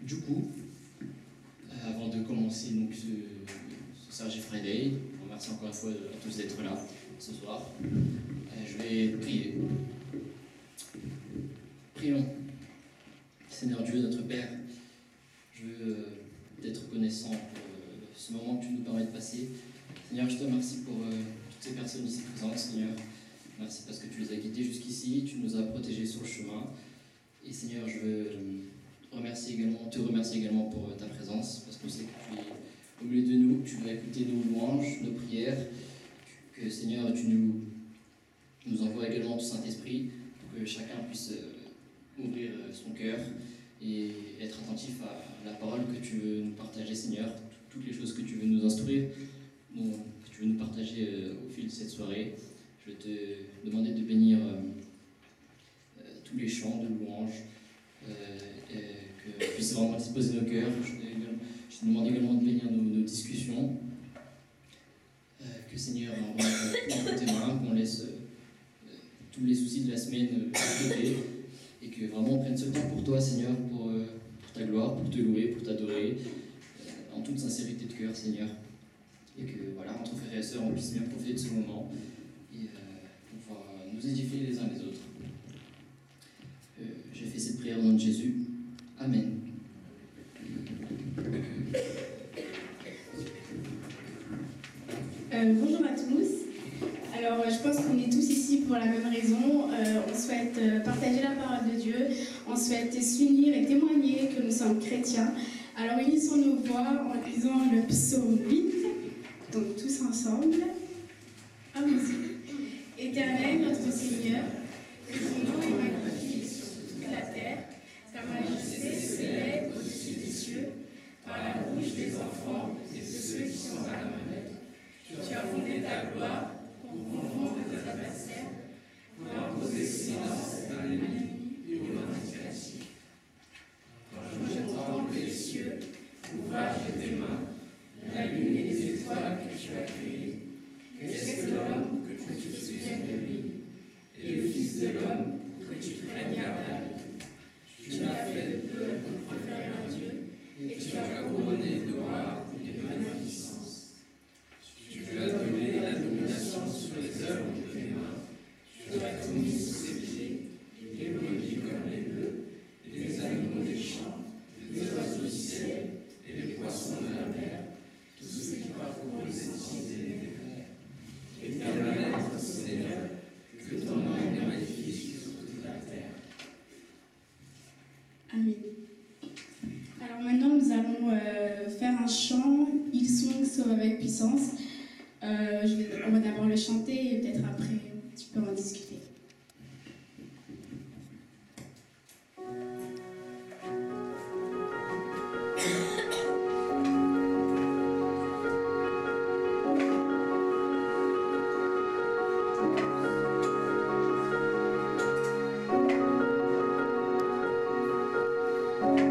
Du coup, avant de commencer donc, ce Sergi Friday, je vous remercie encore une fois à tous d'être là ce soir. Je vais prier. Prions. Seigneur Dieu, notre Père, je veux être reconnaissant pour ce moment que tu nous permets de passer. Seigneur, je te remercie pour toutes ces personnes ici présentes, Seigneur. Merci parce que tu les as guidées jusqu'ici, tu nous as protégés sur le chemin. Et Seigneur, je veux te remercier également pour ta présence, parce qu'on sait que tu es au milieu de nous, que tu vas écouter nos louanges, nos prières, que Seigneur, tu nous envoies également ton Saint-Esprit, pour que chacun puisse ouvrir son cœur et être attentif à la parole que tu veux nous partager, Seigneur, toutes les choses que tu veux nous instruire, que tu veux nous partager au fil de cette soirée. Je vais te demander de bénir tous les chants de louanges, que tu puisses vraiment disposer nos cœurs. Je te demande également de bénir nos discussions, que Seigneur, on remette entre tes mains, qu'on laisse tous les soucis de la semaine de côté, et que vraiment on prenne ce temps pour toi, Seigneur, pour ta gloire, pour te louer, pour t'adorer, en toute sincérité de cœur, Seigneur. Et que voilà, entre frères et sœurs, on puisse bien profiter de ce moment et pouvoir nous édifier les uns les autres. J'ai fait cette prière au nom de Jésus. Amen. Bonjour à tous. Alors, je pense qu'on est tous ici pour la même raison. On souhaite partager la parole de Dieu. On souhaite s'unir et témoigner que nous sommes chrétiens. Alors, unissons nos voix en lisant le psaume 8. Donc, tous ensemble. Allons-y. Éternel, notre Seigneur, que ton nom est magnifié sur toute la terre. Ta majesté s'élève au-dessus des cieux. Par la bouche des enfants et de ceux qui sont à la manette. Tu as fondé ta gloire pour confondre tes adversaires, pour imposer silence dans les nuits et aux classiques. Quand j'entends les cieux, ouvrage de tes mains, la lune et les étoiles que tu as créées, qu'est-ce que l'homme que tu te souviennes de lui, et le Fils de l'homme que tu prennes garde à lui. Tu l'as fait de peu pour préférer un Dieu, et tu l'as couronné de gloire et de magnificence. Tu lui as donné la domination sur les œuvres de tes mains. Tu as tout mis sous ses pieds, les brebis comme les bœufs, et les animaux des champs, les oiseaux du ciel, et les poissons de la mer, tout ce qui parcourt les étendues des mers. Éternel notre Seigneur, que ton nom est magnifique sur toute la terre. Amen. Alors maintenant, nous allons faire un chant, Ils sont avec puissance. On va d'abord le chanter et peut-être après, tu peux en discuter. Thank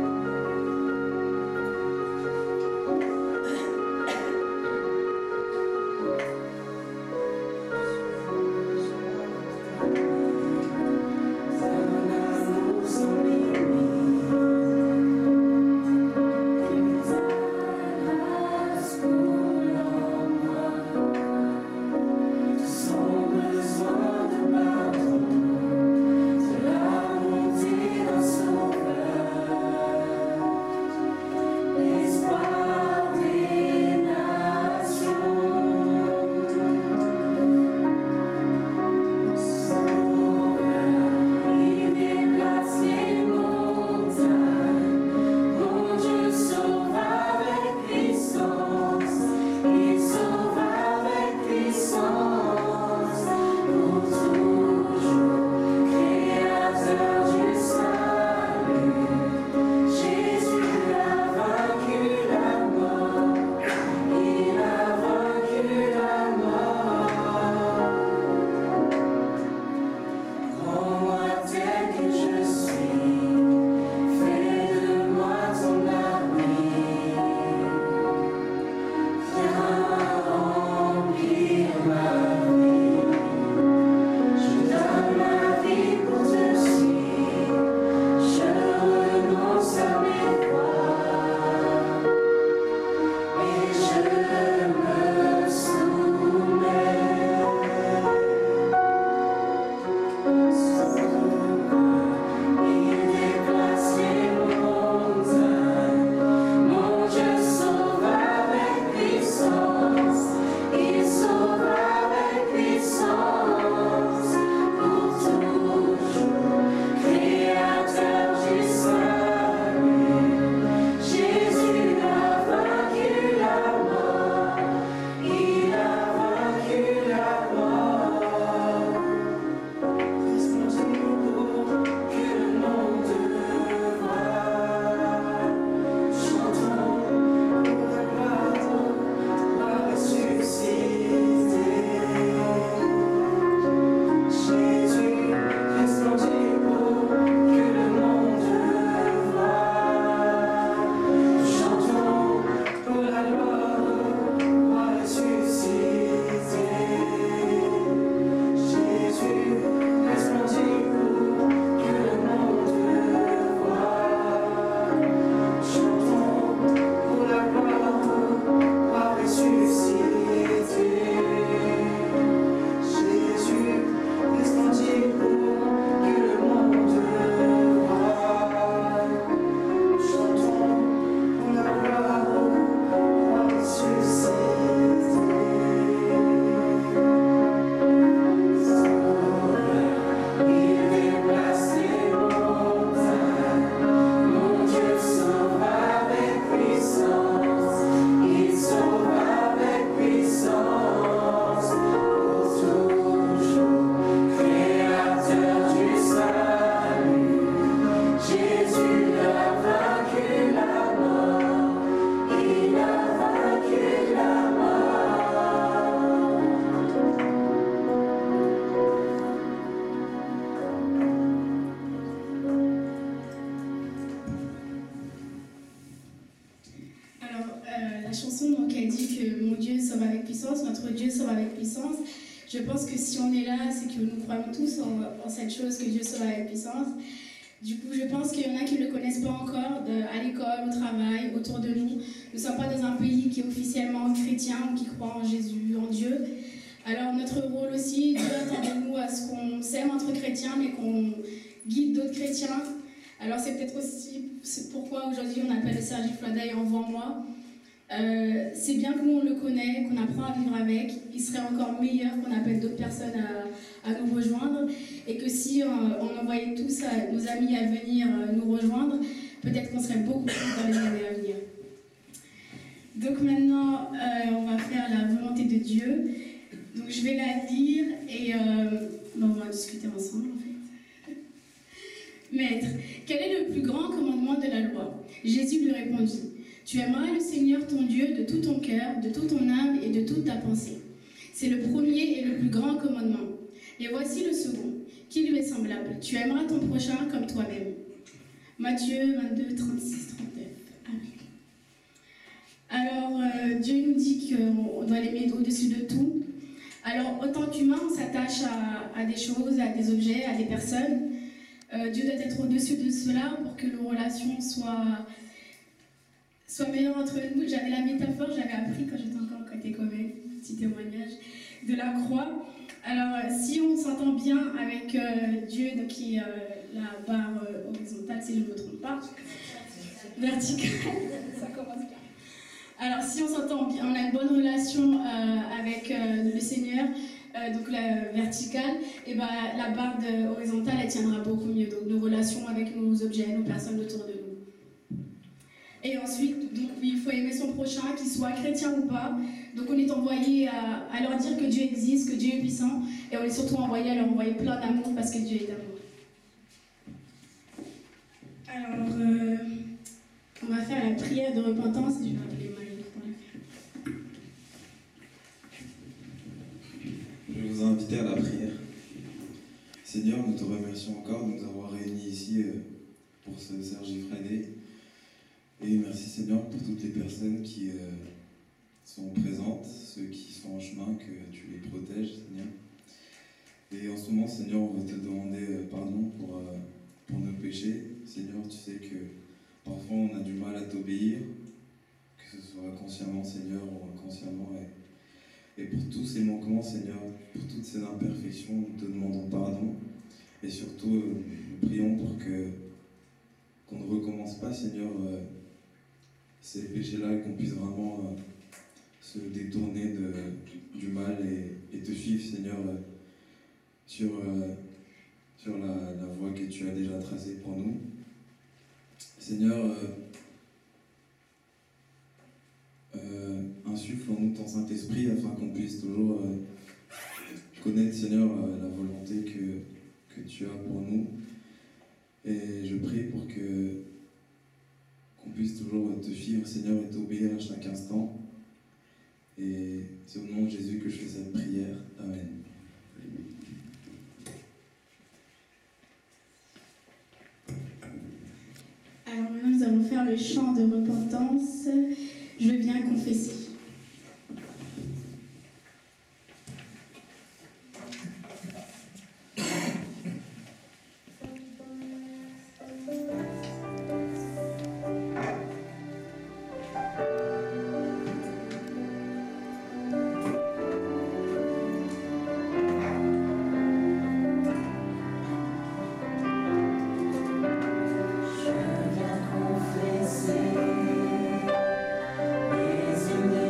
chanson donc, elle dit que mon Dieu sauve avec puissance, notre Dieu sauve avec puissance. Je pense que si on est là, c'est que nous croyons tous en cette chose que Dieu sauve avec puissance. Du coup, je pense qu'il y en a qui ne le connaissent pas encore, à l'école, au travail, autour de nous. Nous ne sommes pas dans un pays qui est officiellement chrétien ou qui croit en Jésus, en Dieu. Alors notre rôle aussi, Dieu attend de nous à ce qu'on s'aime entre chrétiens, mais qu'on guide d'autres chrétiens. Alors c'est peut-être aussi pourquoi aujourd'hui on appelle le Sergi Floiday Envoie-moi. C'est bien que nous on le connaît, qu'on apprend à vivre avec. Il serait encore meilleur qu'on appelle d'autres personnes à nous rejoindre. Et que si on envoyait tous nos amis à venir nous rejoindre, peut-être qu'on serait beaucoup plus dans les années à venir. Donc maintenant, on va faire la volonté de Dieu. Donc je vais la lire et on va discuter ensemble en fait. Maître, quel est le plus grand commandement de la loi? Jésus lui répondit, tu aimeras le Seigneur ton Dieu de tout ton cœur, de toute ton âme et de toute ta pensée. C'est le premier et le plus grand commandement. Et voici le second, qui lui est semblable. Tu aimeras ton prochain comme toi-même. Matthieu 22, 36, 39. Amen. Alors, Dieu nous dit qu'on doit l'aimer au-dessus de tout. Alors, autant qu'humain, on s'attache à des choses, à des objets, à des personnes. Dieu doit être au-dessus de cela pour que nos relations soient meilleures entre nous. J'avais la métaphore, j'avais appris quand j'étais encore côté Coven, petit témoignage, de la croix. Alors, si on s'entend bien avec Dieu, donc qui est la barre horizontale, si je ne me trompe pas, verticale, ça commence bien. Alors, si on s'entend bien, on a une bonne relation avec le Seigneur, donc la verticale, et ben, la barre horizontale, elle tiendra beaucoup mieux. Donc, nos relations avec nos objets, nos personnes autour de nous. Et ensuite, donc, il faut aimer son prochain, qu'il soit chrétien ou pas. Donc, on est envoyé à leur dire que Dieu existe, que Dieu est puissant, et on est surtout envoyé à leur envoyer plein d'amour parce que Dieu est amour. Alors, on va faire la prière de repentance et je vais appeler Marie pour la faire. Je vais vous inviter à la prière. Seigneur, nous te remercions encore de nous avoir réunis ici pour ce Sergi Friday. Et merci Seigneur pour toutes les personnes qui sont présentes, ceux qui sont en chemin, que tu les protèges Seigneur. Et en ce moment Seigneur, on veut te demander pardon pour nos péchés. Seigneur, tu sais que parfois on a du mal à t'obéir, que ce soit consciemment Seigneur ou inconsciemment. Et pour tous ces manquements Seigneur, pour toutes ces imperfections, nous te demandons pardon. Et surtout, nous prions pour qu'on ne recommence pas Seigneur ces péchés-là et qu'on puisse vraiment se détourner du mal et te suivre Seigneur sur la voie que tu as déjà tracée pour nous. Seigneur, insuffle en nous ton Saint-Esprit afin qu'on puisse toujours connaître Seigneur la volonté que tu as pour nous. Et je prie pour qu'on puisse toujours te suivre Seigneur et t'obéir à chaque instant. Et c'est au nom de Jésus que je fais cette prière. Amen. Alors maintenant, nous allons faire le chant de repentance. Je viens confesser. Confesser les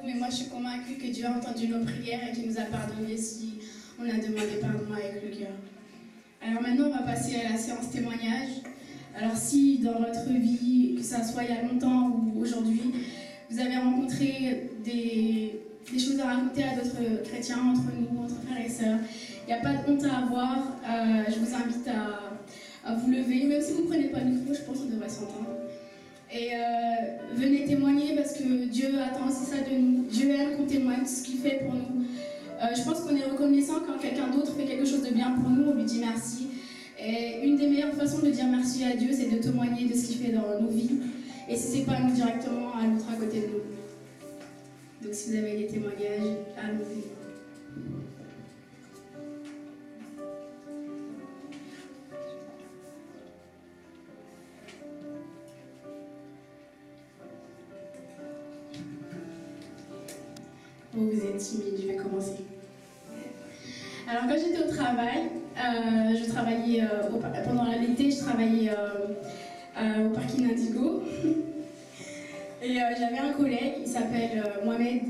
mais moi je suis convaincue que Dieu a entendu nos prières et qu'il nous a pardonné si on a demandé pardon avec le cœur. Alors maintenant, on va passer à la séance témoignage. Alors si dans votre vie, que ça soit il y a longtemps ou aujourd'hui, vous avez rencontré des choses à raconter à d'autres chrétiens, entre nous, entre frères et sœurs, il n'y a pas de honte à avoir. Je vous invite à vous lever, même si vous ne prenez pas le micro, je pense qu'on devrait s'entendre. Et venez témoigner parce que Dieu attend aussi ça de nous. Dieu aime qu'on témoigne ce qu'il fait pour nous. Je pense qu'on est reconnaissant quand quelqu'un d'autre fait quelque chose de bien pour nous, on lui dit merci. Et une des meilleures façons de dire merci à Dieu, c'est de témoigner de ce qu'il fait dans nos vies. Et si ce n'est pas nous directement, à l'autre à côté de nous. Donc si vous avez des témoignages, allons-y. Bon, vous êtes timide, je vais commencer. Alors quand j'étais au travail, je travaillais pendant l'été, je travaillais au parking Indigo. Et j'avais un collègue, il s'appelle Mohamed.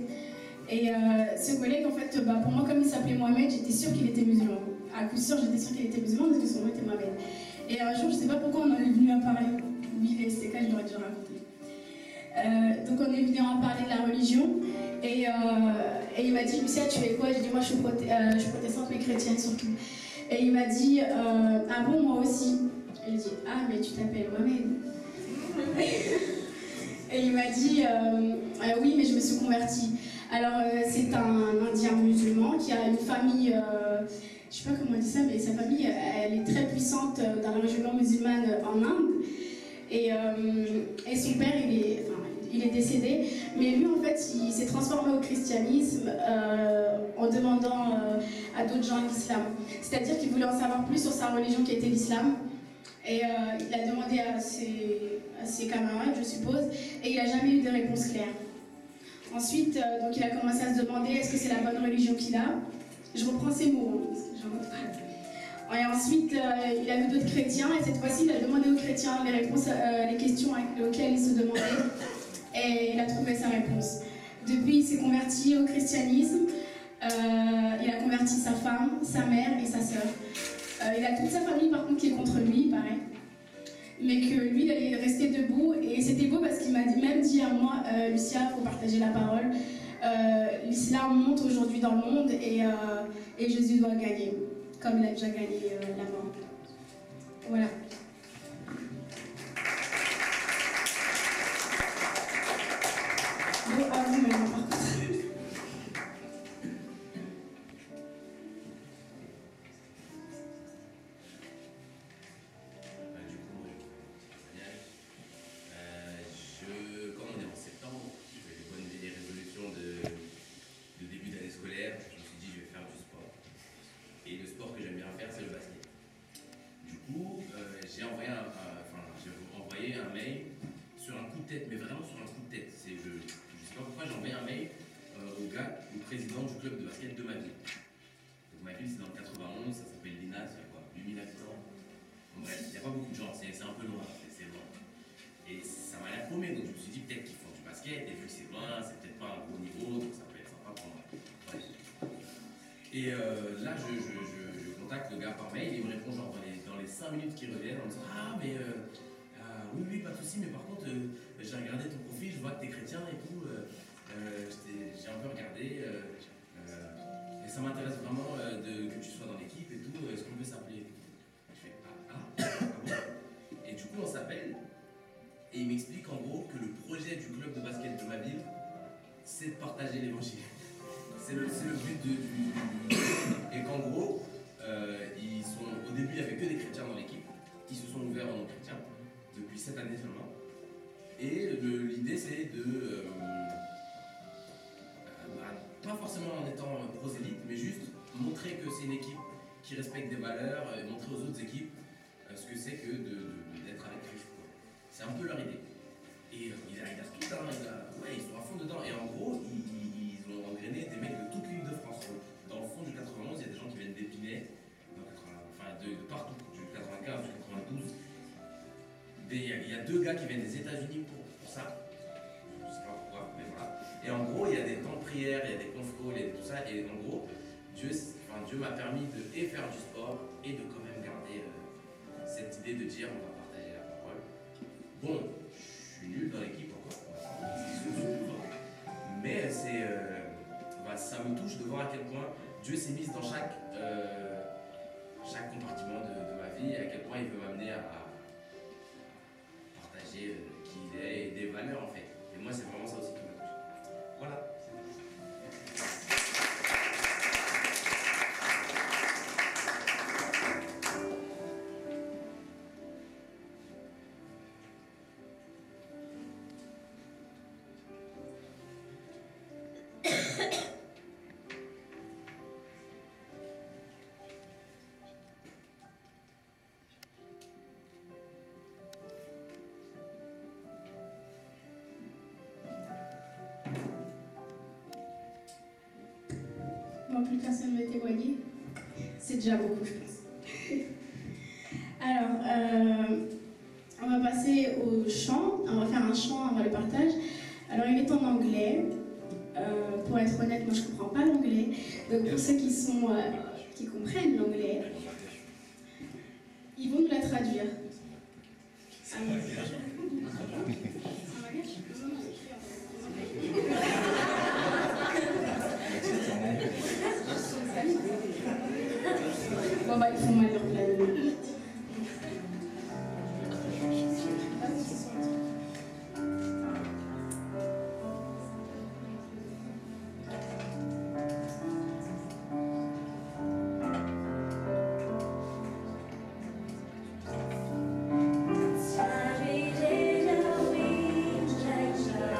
Et ce collègue, en fait, pour moi, comme il s'appelait Mohamed, j'étais sûre qu'il était musulman. À coup sûr, j'étais sûre qu'il était musulman parce que son nom était Mohamed. Et un jour, je ne sais pas pourquoi on en est venu à parler. Oui, les STK, je l'aurais déjà raconté. Donc on est venu à parler de la religion. Et il m'a dit, Lucia, tu es quoi? J'ai dit, moi je suis protestante mais chrétienne surtout. Et il m'a dit, ah bon, moi aussi. Et j'ai dit, ah mais tu t'appelles Mohamed. Et il m'a dit, oui mais je me suis convertie. Alors c'est un Indien musulman qui a une famille, je sais pas comment on dit ça, mais sa famille elle est très puissante dans la religion musulmane en Inde. Et son père il est décédé, mais lui en fait il s'est transformé au christianisme en demandant à d'autres gens l'islam. C'est-à-dire qu'il voulait en savoir plus sur sa religion qui était l'islam. Et il a demandé à ses camarades, je suppose, et il n'a jamais eu de réponse claire. Ensuite, donc il a commencé à se demander est-ce que c'est la bonne religion qu'il a. Je reprends ses mots, hein, parce que j'en ai pas. Et ensuite, il a vu d'autres chrétiens, et cette fois-ci, il a demandé aux chrétiens les réponses, les questions auxquelles il se demandait. Et il a trouvé sa réponse. Depuis, il s'est converti au christianisme. Il a converti sa femme, sa mère et sa sœur. Il a toute sa famille, par contre, qui est contre lui, pareil. Mais que lui, il allait rester debout. Et c'était beau parce qu'il m'a même dit à moi, Lucia, il faut partager la parole. L'islam monte aujourd'hui dans le monde et Jésus doit gagner, comme il a déjà gagné la mort. Voilà. Bon, à vous maintenant, par contre. Président du club de basket de ma ville. Donc ma ville c'est dans le 91, ça s'appelle l'INA, c'est quoi 8000 habitants. Bref, il n'y a pas beaucoup de gens, c'est un peu loin, c'est loin. Et ça m'a l'air paumé, donc je me suis dit peut-être qu'ils font du basket, et vu que c'est loin, c'est peut-être pas un gros niveau, donc ça peut être sympa pour moi. Bref. Et là je contacte le gars par mail, et il me répond genre dans les 5 minutes qui reviennent en me disant ah mais oui pas de soucis, mais par contre j'ai regardé ton profil, je vois que t'es chrétien et tout. J'ai un peu regardé et ça m'intéresse vraiment que tu sois dans l'équipe et tout, est-ce qu'on peut s'appeler? Je fais bon. Et du coup on s'appelle et il m'explique en gros que le projet du club de basket de ma ville c'est de partager l'évangile. C'est le but et qu'en gros au début il n'y avait que des chrétiens dans l'équipe, ils se sont ouverts en non-chrétiens depuis cette année seulement. Et l'idée c'est de pas forcément en étant prosélyte, mais juste montrer que c'est une équipe qui respecte des valeurs et montrer aux autres équipes ce que c'est que d'être avec Christ. C'est un peu leur idée. Et il arrive à tout ça, ils sont à fond dedans. Et en gros, ils ont engrainé des mecs de toute l'île de France. Dans le fond du 91, il y a des gens qui viennent d'Épinay, de partout, du 95, du 92. Il y a 2 gars qui viennent des États-Unis pour ça. Je sais pas pourquoi, mais voilà. Et en gros, il y a des temps Dieu m'a permis de faire du sport et de quand même garder cette idée de dire on va partager la parole. Bon, je suis nul dans l'équipe encore, mais ça me touche de voir à quel point Dieu s'est mis dans chaque compartiment de ma vie et à quel point il veut m'amener à partager qui il est et des valeurs en fait. Et moi c'est vraiment ça aussi qui me touche. Voilà. Moi, plus personne ne veut témoigner. C'est déjà beaucoup, je pense. Alors, on va passer au chant. On va faire un chant avant le partage. Alors, il est en anglais. Pour être honnête, moi, je ne comprends pas l'anglais. Donc, pour ceux qui comprennent l'anglais, ils vont nous la traduire. Bon bah ils font mal leur plan. Sorry, little wind, like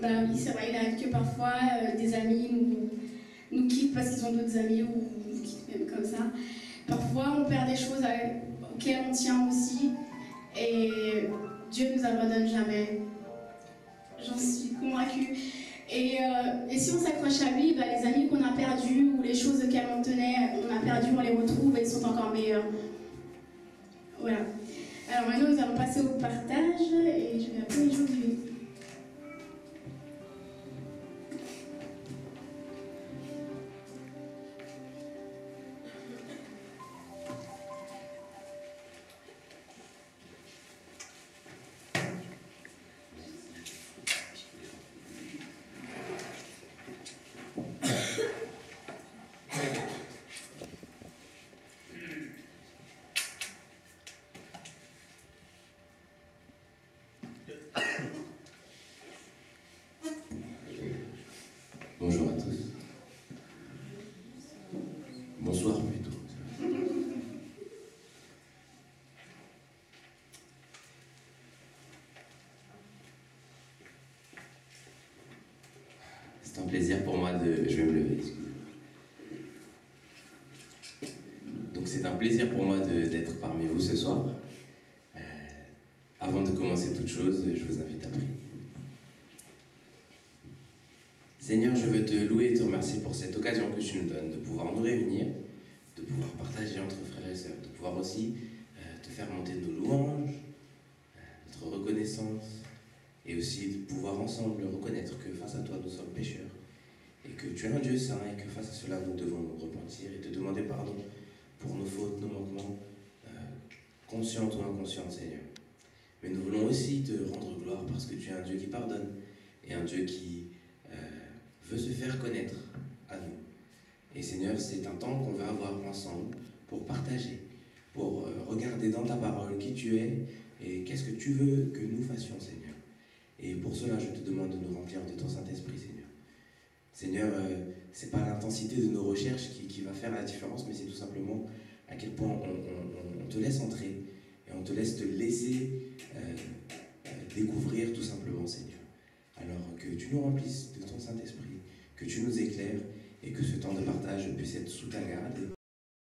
Bah oui, c'est vrai, il arrive que parfois des amis nous quittent parce qu'ils ont d'autres amis ou nous quittent même comme ça. Parfois, on perd des choses auxquelles on tient aussi et Dieu ne nous abandonne jamais. J'en suis convaincue. Et si on s'accroche à lui, bah, les amis qu'on a perdus ou les choses auxquelles on tenait, on a perdu, on les retrouve et ils sont encore meilleurs. Voilà. Alors maintenant, nous allons passer au partage et je vais appeler Josué. Bonjour à tous. Bonsoir plutôt. C'est un plaisir pour moi de... Je vais me lever, excusez-moi. Donc c'est un plaisir pour moi d'être parmi vous ce soir. Avant de commencer toute chose, je vous invite à prier. Seigneur, je veux te louer et te remercier pour cette occasion que tu nous donnes de pouvoir nous réunir, de pouvoir partager entre frères et sœurs, de pouvoir aussi te faire monter nos louanges, notre reconnaissance, et aussi de pouvoir ensemble reconnaître que face à toi nous sommes pécheurs, et que tu es un Dieu saint, et que face à cela nous devons nous repentir et te demander pardon pour nos fautes, nos manquements, conscientes ou inconscientes, Seigneur. Mais nous voulons aussi te rendre gloire parce que tu es un Dieu qui pardonne, et un Dieu qui veut se faire connaître à nous. Et Seigneur, c'est un temps qu'on va avoir ensemble pour partager, pour regarder dans ta parole qui tu es et qu'est-ce que tu veux que nous fassions, Seigneur. Et pour cela, je te demande de nous remplir de ton Saint-Esprit, Seigneur. Seigneur, c'est pas l'intensité de nos recherches qui va faire la différence, mais c'est tout simplement à quel point on te laisse entrer et on te laisse te laisser découvrir tout simplement, Seigneur. Alors que tu nous remplisses de ton Saint-Esprit, que tu nous éclaires et que ce temps de partage puisse être sous ta garde